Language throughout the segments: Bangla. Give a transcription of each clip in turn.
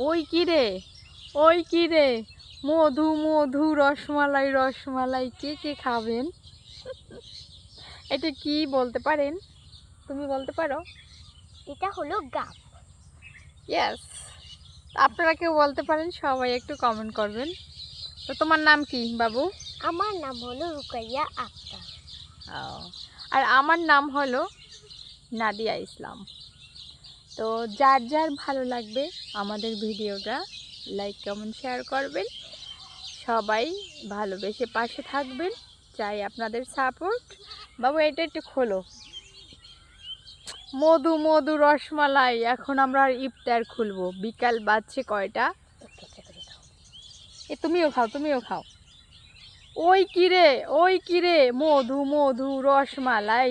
ওই কি রে, ওই কি রে, মধু মধু রসমালাই রসমালাই, কে কে খাবেন? এটা কি বলতে পারেন? তুমি বলতে পারো? এটা হলো গাব। ইয়েস, আপনারা কেউ বলতে পারেন? সবাই একটু কমেন্ট করবেন। তো তোমার নাম কি বাবু? আমার নাম হলো রুকাইয়া আক্তার। আর আমার নাম হলো নাদিয়া ইসলাম। তো যার যার ভালো লাগবে আমাদের ভিডিওটা লাইক কমেন্ট শেয়ার করবেন। সবাই ভালোবেসে পাশে থাকবেন, চাই আপনাদের সাপোর্ট। বাবু এটা একটু খোলো। মধু মধু রসমালাই, এখন আমরা ইফতার খুলবো। বিকাল বাজছে কয়টা? তুমিও খাও, তুমিও খাও। ওই কিরে, ওই কিরে, মধু মধু রসমালাই।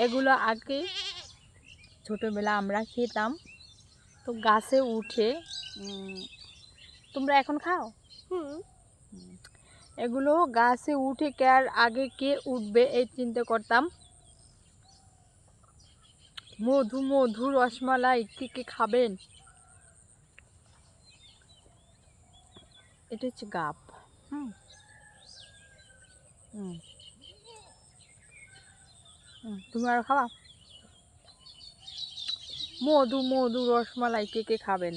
এগুলো আগে ছোটবেলা আমরা খেতাম, তো গাছে উঠে। তোমরা এখন খাও? এগুলো গাছে উঠে কার আগে কে উঠবে এই চিন্তা করতাম। মধু মধু রসমালাই, কে কে খাবেন? এটা হচ্ছে গাব। তুমি আর খাওয়া? মধু মধু রসমালাই, কে কে খাবেন?